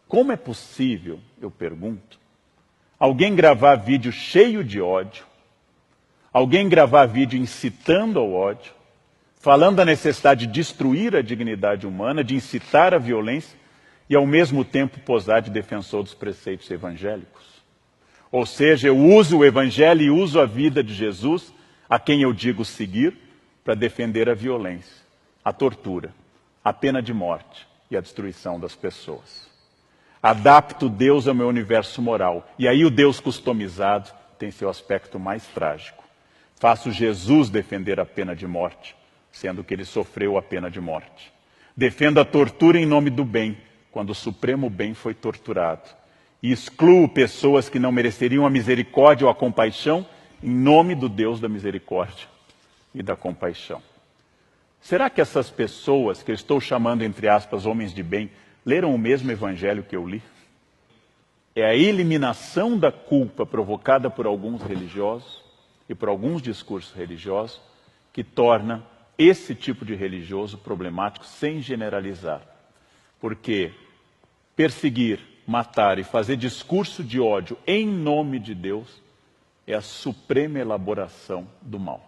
Como é possível, eu pergunto, alguém gravar vídeo cheio de ódio, alguém gravar vídeo incitando ao ódio, falando da necessidade de destruir a dignidade humana, de incitar a violência e ao mesmo tempo posar de defensor dos preceitos evangélicos? Ou seja, eu uso o evangelho e uso a vida de Jesus, a quem eu digo seguir, para defender a violência, a tortura, a pena de morte e a destruição das pessoas. Adapto Deus ao meu universo moral. E aí o Deus customizado tem seu aspecto mais trágico. Faço Jesus defender a pena de morte, sendo que ele sofreu a pena de morte. Defendo a tortura em nome do bem, quando o supremo bem foi torturado. E excluo pessoas que não mereceriam a misericórdia ou a compaixão, em nome do Deus da misericórdia e da compaixão. Será que essas pessoas, que eu estou chamando, entre aspas, homens de bem, leram o mesmo evangelho que eu li? É a eliminação da culpa provocada por alguns religiosos e por alguns discursos religiosos que torna esse tipo de religioso problemático, sem generalizar. Porque perseguir, matar e fazer discurso de ódio em nome de Deus é a suprema elaboração do mal.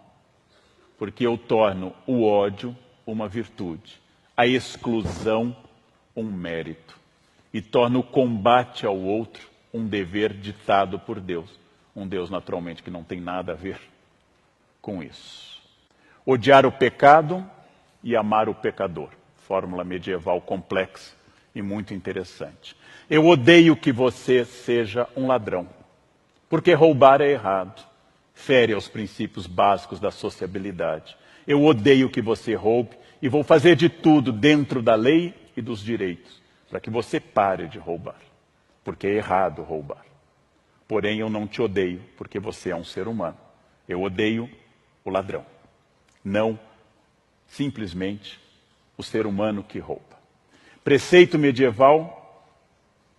Porque eu torno o ódio uma virtude, a exclusão um mérito, e torno o combate ao outro um dever ditado por Deus. Um Deus, naturalmente, que não tem nada a ver com isso. Odiar o pecado e amar o pecador. Fórmula medieval complexa e muito interessante. Eu odeio que você seja um ladrão, porque roubar é errado, fere aos princípios básicos da sociabilidade. Eu odeio que você roube e vou fazer de tudo dentro da lei e dos direitos para que você pare de roubar, porque é errado roubar. Porém, eu não te odeio, porque você é um ser humano. Eu odeio o ladrão, não simplesmente o ser humano que rouba. Preceito medieval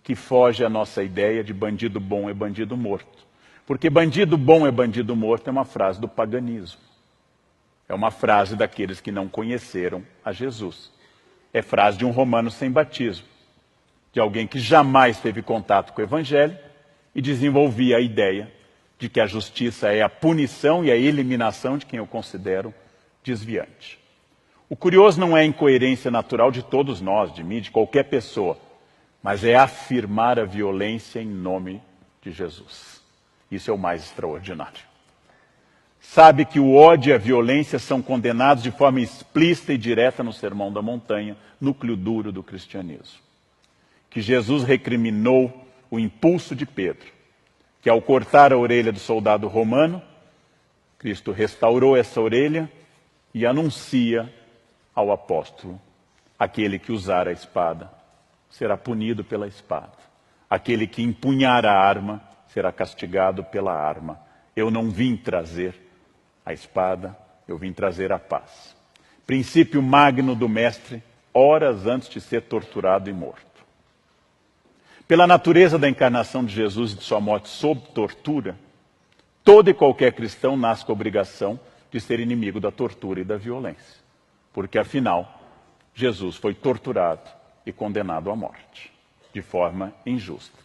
que foge à nossa ideia de bandido bom é bandido morto. Porque bandido bom é bandido morto é uma frase do paganismo. É uma frase daqueles que não conheceram a Jesus. É frase de um romano sem batismo, de alguém que jamais teve contato com o evangelho e desenvolvia a ideia de que a justiça é a punição e a eliminação de quem eu considero desviante. O curioso não é a incoerência natural de todos nós, de mim, de qualquer pessoa, mas é afirmar a violência em nome de Jesus. Isso é o mais extraordinário. Sabe que o ódio e a violência são condenados de forma explícita e direta no Sermão da Montanha, núcleo duro do cristianismo. Que Jesus recriminou o impulso de Pedro, que ao cortar a orelha do soldado romano, Cristo restaurou essa orelha e anuncia ao apóstolo: aquele que usar a espada será punido pela espada. Aquele que empunhar a arma será castigado pela arma. Eu não vim trazer a espada, eu vim trazer a paz. Princípio magno do mestre, horas antes de ser torturado e morto. Pela natureza da encarnação de Jesus e de sua morte sob tortura, todo e qualquer cristão nasce com a obrigação de ser inimigo da tortura e da violência. Porque, afinal, Jesus foi torturado e condenado à morte, de forma injusta.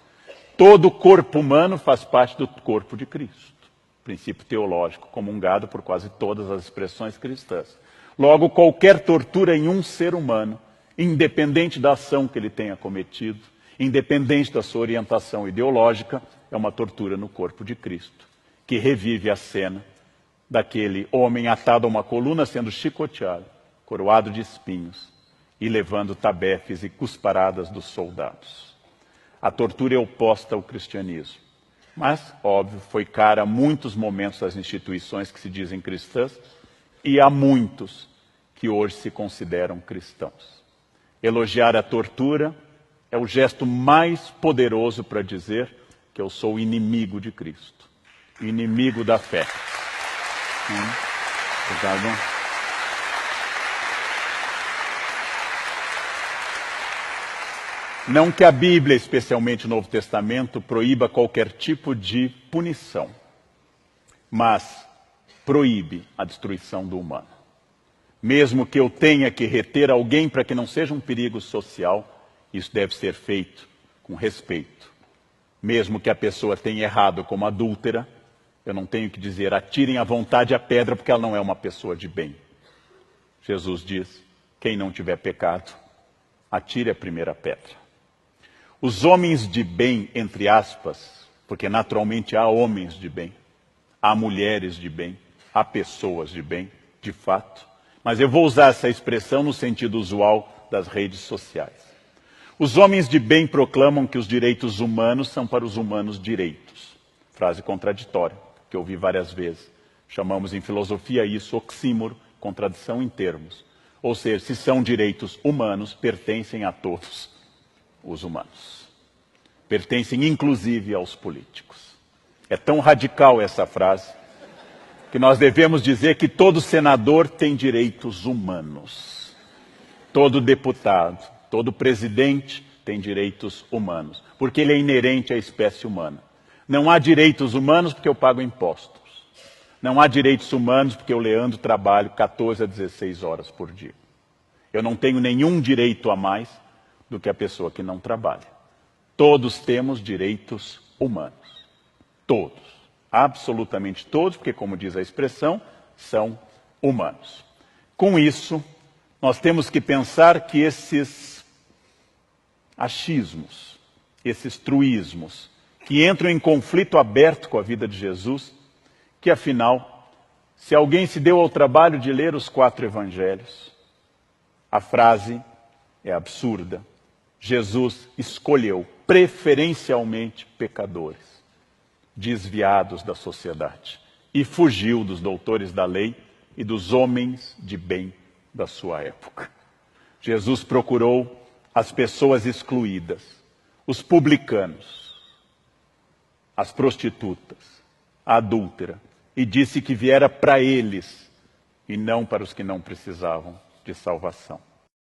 Todo corpo humano faz parte do corpo de Cristo. Princípio teológico comungado por quase todas as expressões cristãs. Logo, qualquer tortura em um ser humano, independente da ação que ele tenha cometido, independente da sua orientação ideológica, é uma tortura no corpo de Cristo, que revive a cena daquele homem atado a uma coluna sendo chicoteado, coroado de espinhos e levando tabefes e cusparadas dos soldados. A tortura é oposta ao cristianismo. Mas, óbvio, foi cara a muitos momentos das instituições que se dizem cristãs e a muitos que hoje se consideram cristãos. Elogiar a tortura é o gesto mais poderoso para dizer que eu sou inimigo de Cristo, inimigo da fé. Obrigado. Não que a Bíblia, especialmente o Novo Testamento, proíba qualquer tipo de punição, mas proíbe a destruição do humano. Mesmo que eu tenha que reter alguém para que não seja um perigo social, isso deve ser feito com respeito. Mesmo que a pessoa tenha errado como adúltera, eu não tenho que dizer, atirem à vontade a pedra, porque ela não é uma pessoa de bem. Jesus diz, quem não tiver pecado, atire a primeira pedra. Os homens de bem, entre aspas, porque naturalmente há homens de bem, há mulheres de bem, há pessoas de bem, de fato. Mas eu vou usar essa expressão no sentido usual das redes sociais. Os homens de bem proclamam que os direitos humanos são para os humanos direitos. Frase contraditória, que eu ouvi várias vezes. Chamamos em filosofia isso oxímoro, contradição em termos. Ou seja, se são direitos humanos, pertencem a todos os humanos. Pertencem inclusive aos políticos. É tão radical essa frase, que nós devemos dizer que todo senador tem direitos humanos. Todo deputado, todo presidente tem direitos humanos, porque ele é inerente à espécie humana. Não há direitos humanos porque eu pago impostos. Não há direitos humanos porque eu, Leandro, trabalho 14 a 16 horas por dia. Eu não tenho nenhum direito a mais do que a pessoa que não trabalha. Todos temos direitos humanos. Todos. Absolutamente todos, porque, como diz a expressão, são humanos. Com isso, nós temos que pensar que esses achismos, esses truísmos, que entram em conflito aberto com a vida de Jesus, que afinal, se alguém se deu ao trabalho de ler os 4 evangelhos, a frase é absurda. Jesus escolheu preferencialmente pecadores, desviados da sociedade, e fugiu dos doutores da lei e dos homens de bem da sua época. Jesus procurou as pessoas excluídas, os publicanos, as prostitutas, a adúltera, e disse que viera para eles e não para os que não precisavam de salvação.